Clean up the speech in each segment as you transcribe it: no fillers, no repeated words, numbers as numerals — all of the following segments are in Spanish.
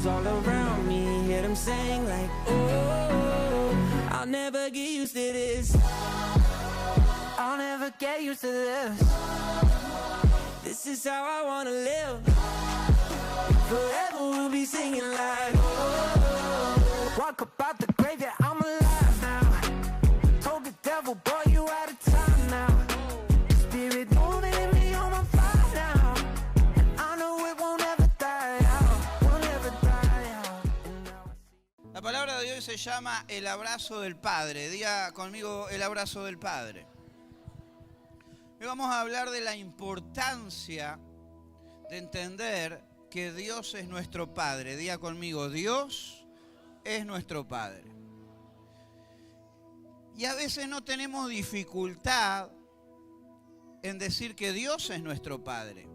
angels all around me, hear them saying like, oh, I'll never get used to this. I'll never get used to this. This is how I wanna live. Forever we'll be singing like, oh, walk up out the grave, yeah, I'm alive now. Told the devil, boy, you out of time now. Spirit moving in me on my fire now. And I know it won't ever die out, won't ever die out. And now I see. La palabra de hoy se llama el abrazo del Padre. Diga conmigo el abrazo del Padre. Hoy vamos a hablar de la importancia de entender que Dios es nuestro Padre. Diga conmigo, Dios es nuestro Padre. Y a veces no tenemos dificultad en decir que Dios es nuestro Padre.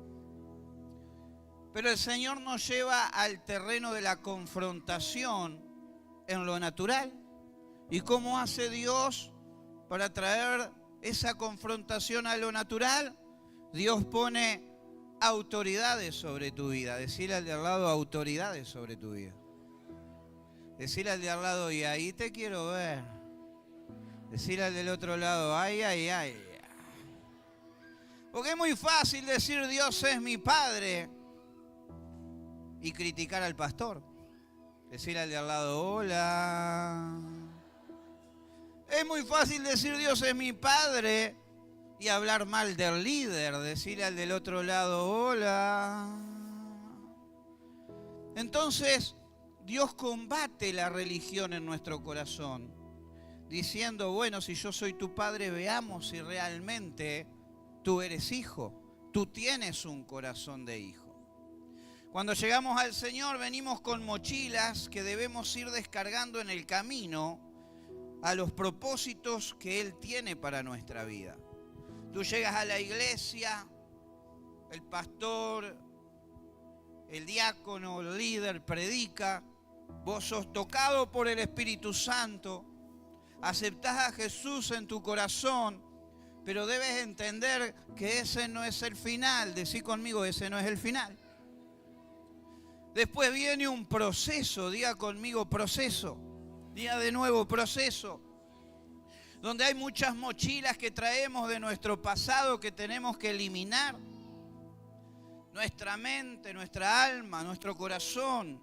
Pero el Señor nos lleva al terreno de la confrontación en lo natural. ¿Y cómo hace Dios para traer esa confrontación a lo natural? Dios pone autoridades sobre tu vida. Decirle al de al lado, autoridades sobre tu vida. Decirle al de al lado, y ahí te quiero ver. Decirle al del otro lado, ay, ay, ay. Porque es muy fácil decir Dios es mi Padre y criticar al pastor. Decirle al de al lado, hola. Es muy fácil decir Dios es mi Padre y hablar mal del líder, decirle al del otro lado, hola. Entonces, Dios combate la religión en nuestro corazón, diciendo, bueno, si yo soy tu Padre, veamos si realmente tú eres hijo, tú tienes un corazón de hijo. Cuando llegamos al Señor, venimos con mochilas que debemos ir descargando en el camino a los propósitos que Él tiene para nuestra vida. Tú llegas a la iglesia, el pastor, el diácono, el líder predica, vos sos tocado por el Espíritu Santo, aceptás a Jesús en tu corazón, pero debes entender que ese no es el final. Decí conmigo, ese no es el final. Después viene un proceso, diga conmigo proceso, diga de nuevo proceso. Donde hay muchas mochilas que traemos de nuestro pasado que tenemos que eliminar. Nuestra mente, nuestra alma, nuestro corazón.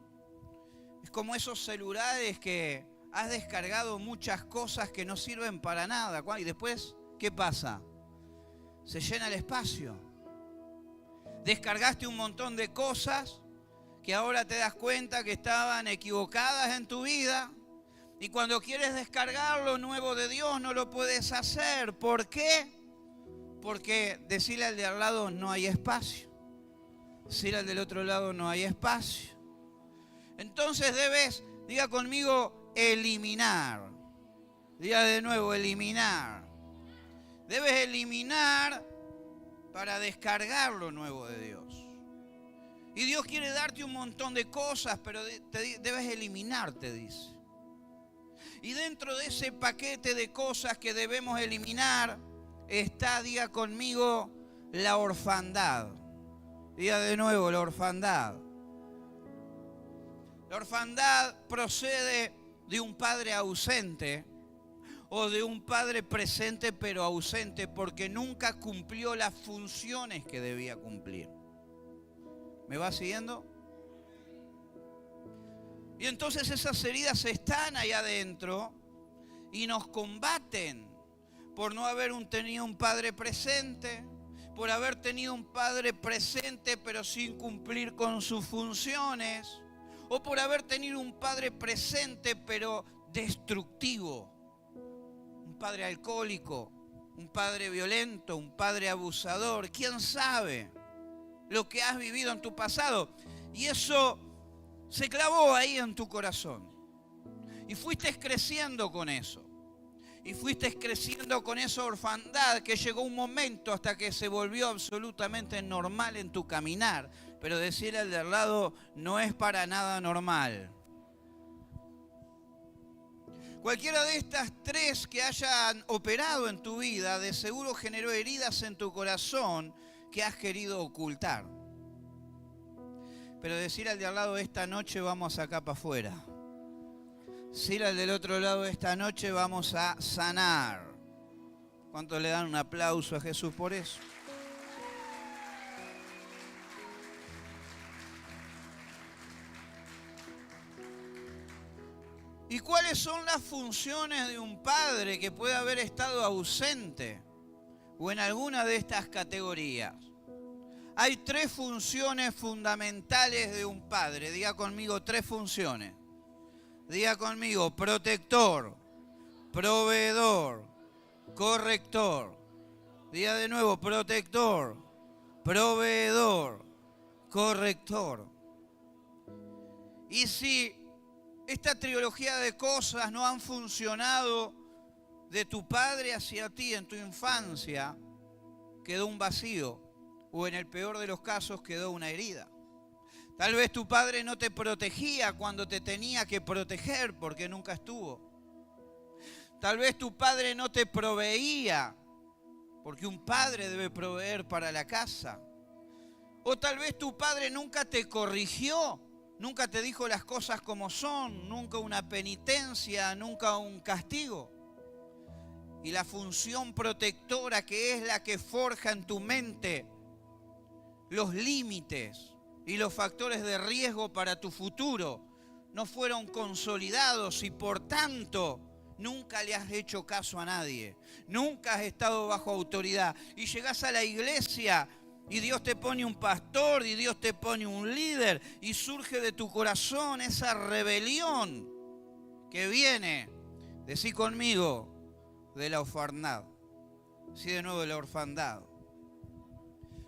Es como esos celulares que has descargado muchas cosas que no sirven para nada. Y después, ¿qué pasa? Se llena el espacio. Descargaste un montón de cosas que ahora te das cuenta que estaban equivocadas en tu vida. Y cuando quieres descargar lo nuevo de Dios no lo puedes hacer. ¿Por qué? Porque decirle al de al lado no hay espacio. Decirle al del otro lado no hay espacio. Entonces debes, diga conmigo, eliminar. Diga de nuevo, eliminar. Debes eliminar para descargar lo nuevo de Dios. Y Dios quiere darte un montón de cosas, pero debes eliminar, te dice. Y dentro de ese paquete de cosas que debemos eliminar está, diga conmigo, la orfandad. Diga de nuevo, la orfandad. La orfandad procede de un padre ausente o de un padre presente pero ausente porque nunca cumplió las funciones que debía cumplir. ¿Me va siguiendo? Y entonces esas heridas están ahí adentro y nos combaten por no haber tenido un padre presente, por haber tenido un padre presente pero sin cumplir con sus funciones, o por haber tenido un padre presente pero destructivo, un padre alcohólico, un padre violento, un padre abusador, quién sabe lo que has vivido en tu pasado. Y eso se clavó ahí en tu corazón. Y fuiste creciendo con eso. Y fuiste creciendo con esa orfandad que llegó un momento hasta que se volvió absolutamente normal en tu caminar. Pero decirle al de al lado, no es para nada normal. Cualquiera de estas tres que hayan operado en tu vida, de seguro generó heridas en tu corazón que has querido ocultar. Pero decir al de al lado, esta noche vamos acá para afuera. Decir al del otro lado, esta noche vamos a sanar. ¿Cuántos le dan un aplauso a Jesús por eso? ¿Y cuáles son las funciones de un padre que puede haber estado ausente o en alguna de estas categorías? Hay 3 funciones fundamentales de un padre. Diga conmigo 3 funciones. Diga conmigo: protector, proveedor, corrector. Diga de nuevo: protector, proveedor, corrector. Y si esta trilogía de cosas no han funcionado de tu padre hacia ti en tu infancia, quedó un vacío, o en el peor de los casos quedó una herida. Tal vez tu padre no te protegía cuando te tenía que proteger porque nunca estuvo. Tal vez tu padre no te proveía porque un padre debe proveer para la casa. O tal vez tu padre nunca te corrigió, nunca te dijo las cosas como son, nunca una penitencia, nunca un castigo. Y la función protectora, que es la que forja en tu mente los límites y los factores de riesgo para tu futuro, no fueron consolidados y por tanto nunca le has hecho caso a nadie. Nunca has estado bajo autoridad. Y llegás a la iglesia y Dios te pone un pastor y Dios te pone un líder y surge de tu corazón esa rebelión que viene, decí conmigo, de la orfandad. Sí, de nuevo, de la orfandad.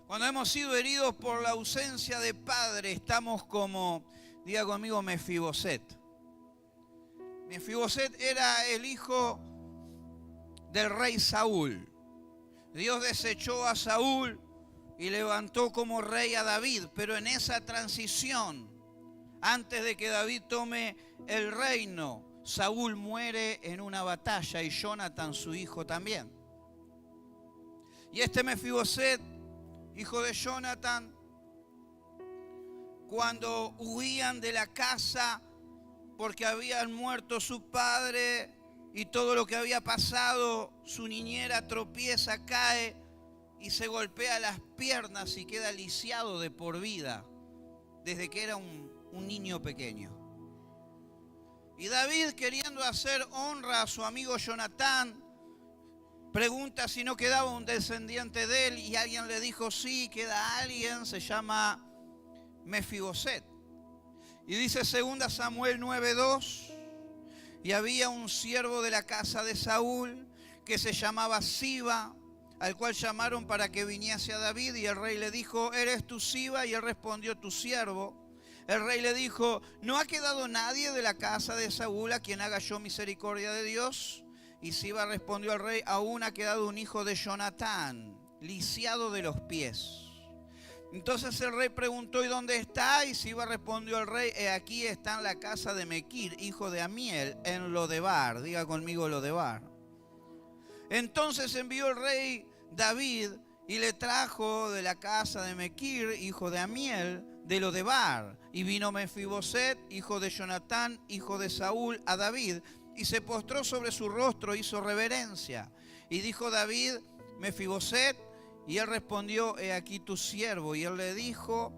Cuando hemos sido heridos por la ausencia de padre, estamos como, diga conmigo, Mefiboset. Mefiboset era el hijo del rey Saúl. Dios desechó a Saúl y levantó como rey a David, pero en esa transición, antes de que David tome el reino, Saúl muere en una batalla y Jonatán, su hijo, también. Y este Mefiboset, hijo de Jonatán, cuando huían de la casa porque habían muerto su padre y todo lo que había pasado, su niñera tropieza, cae y se golpea las piernas y queda lisiado de por vida desde que era un niño pequeño. Y David, queriendo hacer honra a su amigo Jonatán, pregunta si no quedaba un descendiente de él y alguien le dijo sí, queda alguien, se llama Mefiboset. Y dice 2 Samuel 9:2, y había un siervo de la casa de Saúl que se llamaba Siba, al cual llamaron para que viniese a David, y el rey le dijo, ¿eres tú Siba? Y él respondió, tu siervo. El rey le dijo, ¿no ha quedado nadie de la casa de Saúl a quien haga yo misericordia de Dios? Y Siba respondió al rey, aún ha quedado un hijo de Jonatán, lisiado de los pies. Entonces el rey preguntó, ¿y dónde está? Y Siba respondió al rey, aquí está en la casa de Mequir, hijo de Amiel, en Lodebar. Diga conmigo Lodebar. Entonces envió el rey David y le trajo de la casa de Mequir, hijo de Amiel, de Lodebar. Y vino Mefiboset, hijo de Jonatán, hijo de Saúl, a David, y se postró sobre su rostro, hizo reverencia. Y dijo David, Mefiboset, y él respondió, he aquí tu siervo. Y él le dijo,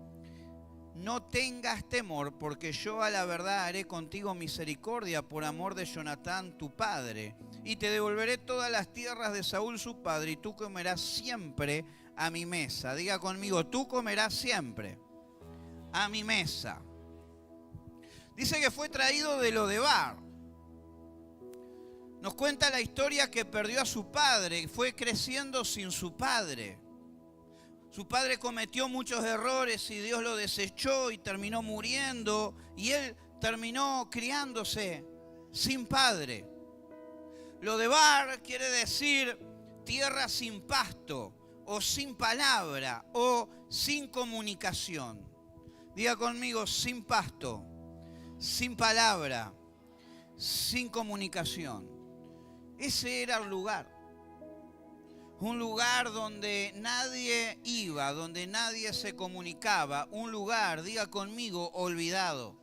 no tengas temor, porque yo a la verdad haré contigo misericordia por amor de Jonatán tu padre. Y te devolveré todas las tierras de Saúl su padre, y tú comerás siempre a mi mesa. Diga conmigo, tú comerás siempre a mi mesa. Dice que fue traído de Lodebar. Nos cuenta la historia que perdió a su padre, fue creciendo sin su padre. Su padre cometió muchos errores y Dios lo desechó y terminó muriendo. Y él terminó criándose sin padre. Lodebar quiere decir tierra sin pasto, o sin palabra, o sin comunicación. Diga conmigo, sin pasto, sin palabra, sin comunicación. Ese era el lugar. Un lugar donde nadie iba, donde nadie se comunicaba. Un lugar, diga conmigo, olvidado.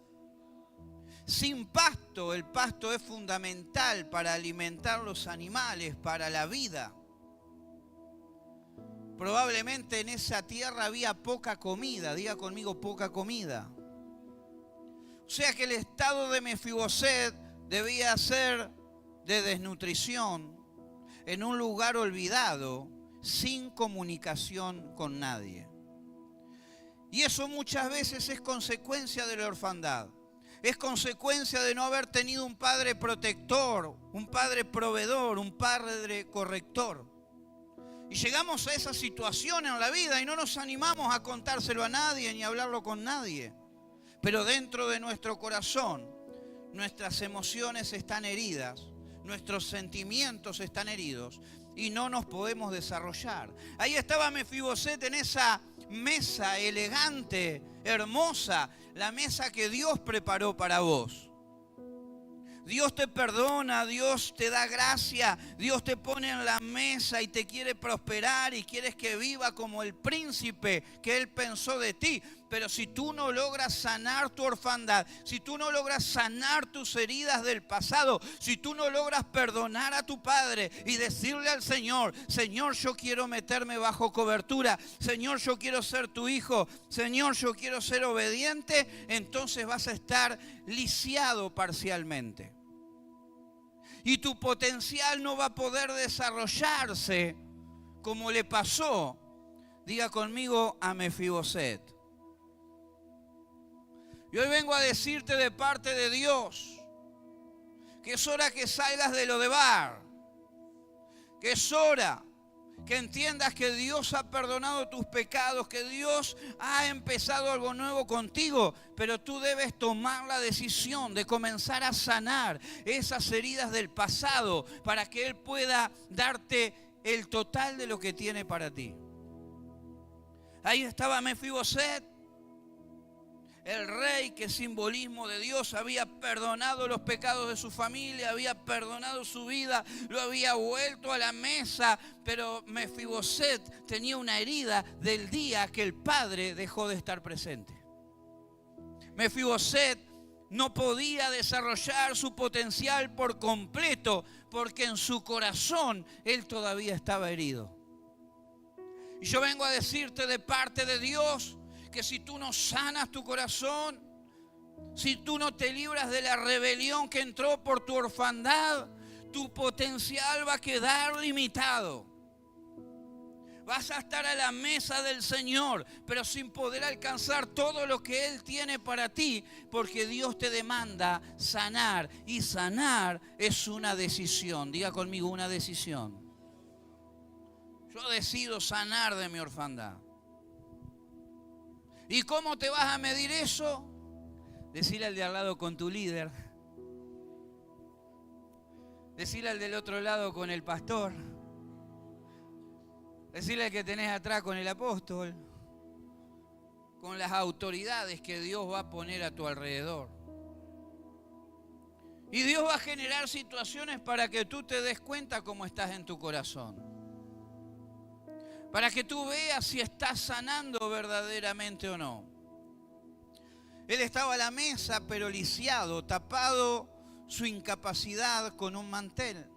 Sin pasto, el pasto es fundamental para alimentar los animales, para la vida. Probablemente en esa tierra había poca comida, diga conmigo, poca comida. O sea que el estado de Mefiboset debía ser de desnutrición, en un lugar olvidado, sin comunicación con nadie. Y eso muchas veces es consecuencia de la orfandad. Es consecuencia de no haber tenido un padre protector, un padre proveedor, un padre corrector. Y llegamos a esa situación en la vida y no nos animamos a contárselo a nadie ni a hablarlo con nadie. Pero dentro de nuestro corazón, nuestras emociones están heridas. Nuestros sentimientos están heridos y no nos podemos desarrollar. Ahí estaba Mefiboset en esa mesa elegante, hermosa, la mesa que Dios preparó para vos. Dios te perdona, Dios te da gracia, Dios te pone en la mesa y te quiere prosperar y quieres que viva como el príncipe que Él pensó de ti. Pero si tú no logras sanar tu orfandad, si tú no logras sanar tus heridas del pasado, si tú no logras perdonar a tu padre y decirle al Señor, Señor, yo quiero meterme bajo cobertura, Señor, yo quiero ser tu hijo, Señor, yo quiero ser obediente, entonces vas a estar lisiado parcialmente. Y tu potencial no va a poder desarrollarse como le pasó, diga conmigo, a Mefiboset. Y hoy vengo a decirte de parte de Dios que es hora que salgas de lo de Bar, que es hora que entiendas que Dios ha perdonado tus pecados, que Dios ha empezado algo nuevo contigo, pero tú debes tomar la decisión de comenzar a sanar esas heridas del pasado para que Él pueda darte el total de lo que tiene para ti. Ahí estaba Mefiboset, el rey que simbolismo de Dios había perdonado los pecados de su familia, había perdonado su vida, lo había vuelto a la mesa, pero Mefiboset tenía una herida del día que el padre dejó de estar presente. Mefiboset no podía desarrollar su potencial por completo porque en su corazón él todavía estaba herido. Y yo vengo a decirte de parte de Dios que si tú no sanas tu corazón, si tú no te libras de la rebelión que entró por tu orfandad, tu potencial va a quedar limitado. Vas a estar a la mesa del Señor, pero sin poder alcanzar todo lo que Él tiene para ti, porque Dios te demanda sanar, y sanar es una decisión. Diga conmigo, una decisión. Yo decido sanar de mi orfandad. ¿Y cómo te vas a medir eso? Decile al de al lado con tu líder. Decile al del otro lado con el pastor. Decile al que tenés atrás con el apóstol. Con las autoridades que Dios va a poner a tu alrededor. Y Dios va a generar situaciones para que tú te des cuenta cómo estás en tu corazón. Para que tú veas si estás sanando verdaderamente o no. Él estaba a la mesa, pero lisiado, tapado su incapacidad con un mantel.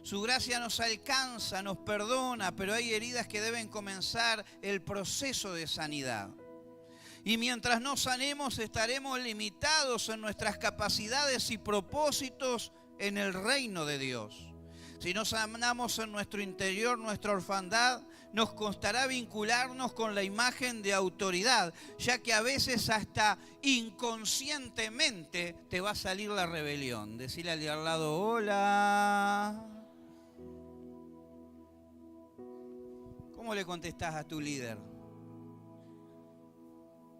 Su gracia nos alcanza, nos perdona, pero hay heridas que deben comenzar el proceso de sanidad. Y mientras no sanemos, estaremos limitados en nuestras capacidades y propósitos en el reino de Dios. Si no sanamos en nuestro interior nuestra orfandad, nos costará vincularnos con la imagen de autoridad, ya que a veces hasta inconscientemente te va a salir la rebelión. Decirle al de al lado, hola. ¿Cómo le contestás a tu líder?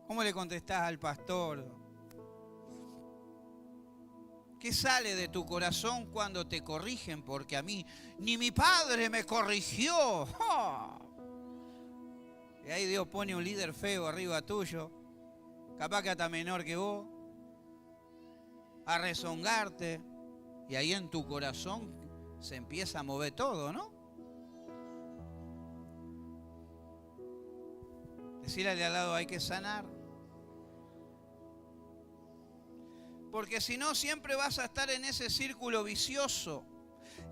¿Cómo le contestás al pastor? ¿Qué sale de tu corazón cuando te corrigen? Porque a mí ni mi padre me corrigió. ¡Oh! Y ahí Dios pone un líder feo arriba tuyo, capaz que hasta menor que vos, a rezongarte, y ahí en tu corazón se empieza a mover todo, ¿no? Decirle al de al lado, hay que sanar. Porque si no, siempre vas a estar en ese círculo vicioso.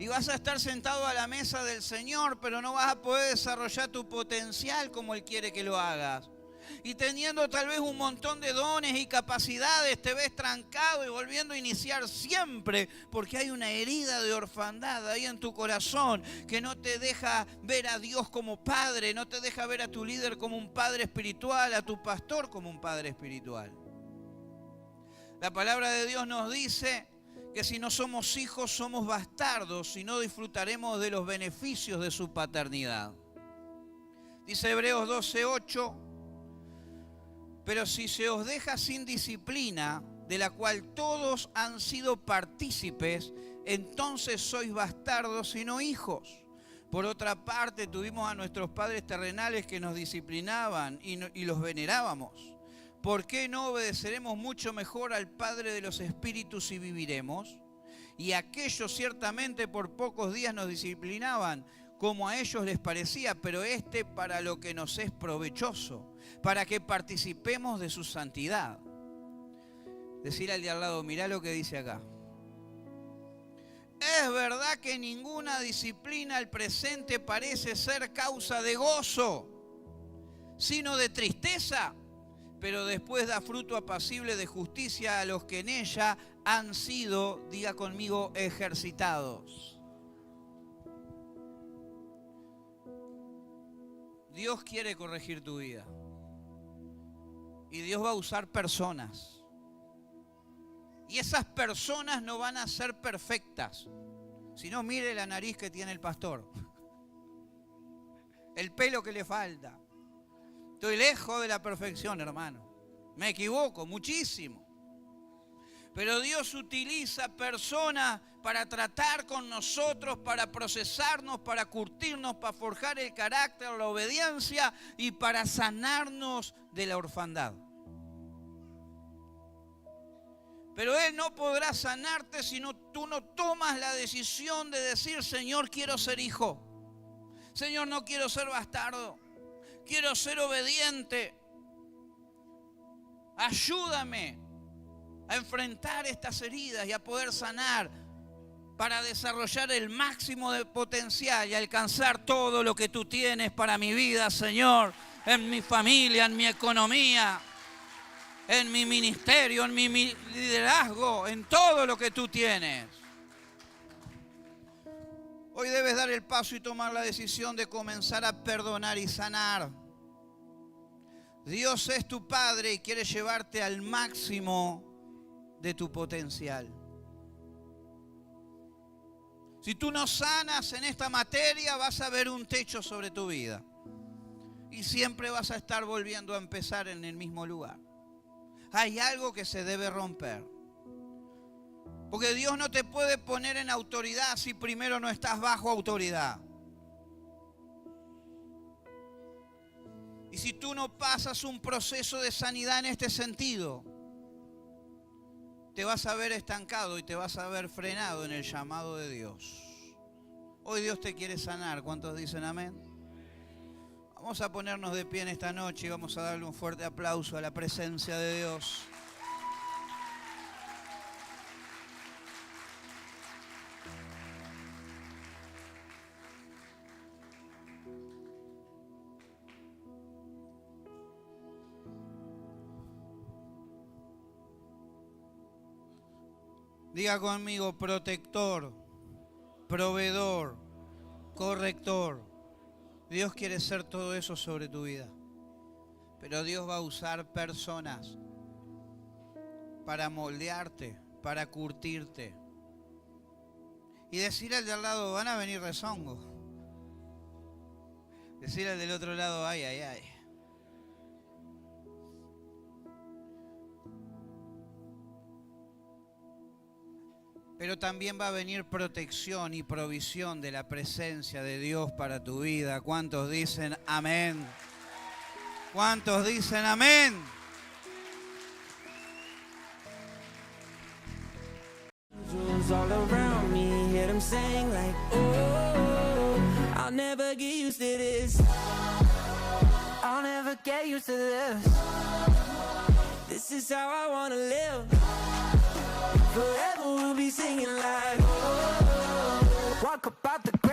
Y vas a estar sentado a la mesa del Señor, pero no vas a poder desarrollar tu potencial como Él quiere que lo hagas. Y teniendo tal vez un montón de dones y capacidades, te ves trancado y volviendo a iniciar siempre, porque hay una herida de orfandad ahí en tu corazón que no te deja ver a Dios como Padre, no te deja ver a tu líder como un Padre espiritual, a tu pastor como un Padre espiritual. La palabra de Dios nos dice que si no somos hijos, somos bastardos y no disfrutaremos de los beneficios de su paternidad. Dice Hebreos 12:8, pero si se os deja sin disciplina, de la cual todos han sido partícipes, entonces sois bastardos y no hijos. Por otra parte, tuvimos a nuestros padres terrenales que nos disciplinaban y los venerábamos. ¿Por qué no obedeceremos mucho mejor al Padre de los Espíritus y viviremos? Y aquellos ciertamente por pocos días nos disciplinaban, como a ellos les parecía, pero para lo que nos es provechoso, para que participemos de su santidad. Decir al de al lado, mirá lo que dice acá. Es verdad que ninguna disciplina al presente parece ser causa de gozo, sino de tristeza, pero después da fruto apacible de justicia a los que en ella han sido, diga conmigo, ejercitados. Dios quiere corregir tu vida. Y Dios va a usar personas. Y esas personas no van a ser perfectas. Si no, mire la nariz que tiene el pastor. El pelo que le falta. Estoy lejos de la perfección, hermano. Me equivoco muchísimo. Pero Dios utiliza personas para tratar con nosotros, para procesarnos, para curtirnos, para forjar el carácter, la obediencia y para sanarnos de la orfandad. Pero Él no podrá sanarte si tú no tomas la decisión de decir, Señor, quiero ser hijo. Señor, no quiero ser bastardo. Quiero ser obediente. Ayúdame a enfrentar estas heridas y a poder sanar para desarrollar el máximo de potencial y alcanzar todo lo que tú tienes para mi vida, Señor, en mi familia, en mi economía, en mi ministerio, en mi liderazgo, en todo lo que tú tienes. Hoy debes dar el paso y tomar la decisión de comenzar a perdonar y sanar. Dios es tu Padre y quiere llevarte al máximo de tu potencial. Si tú no sanas en esta materia, vas a ver un techo sobre tu vida. Y siempre vas a estar volviendo a empezar en el mismo lugar. Hay algo que se debe romper. Porque Dios no te puede poner en autoridad si primero no estás bajo autoridad. Y si tú no pasas un proceso de sanidad en este sentido, te vas a ver estancado y te vas a ver frenado en el llamado de Dios. Hoy Dios te quiere sanar. ¿Cuántos dicen amén? Vamos a ponernos de pie en esta noche y vamos a darle un fuerte aplauso a la presencia de Dios. Diga conmigo, protector, proveedor, corrector. Dios quiere ser todo eso sobre tu vida. Pero Dios va a usar personas para moldearte, para curtirte. Y decir al de al lado, van a venir rezongos. Decir al del otro lado, ay, ay, ay. Pero también va a venir protección y provisión de la presencia de Dios para tu vida. ¿Cuántos dicen amén? ¿Cuántos dicen amén? All around me, hear them saying like, oh, I'll never get used to this. I'll never get used to this. This is how I wanna live. Forever we'll be singing like, oh, walk up out the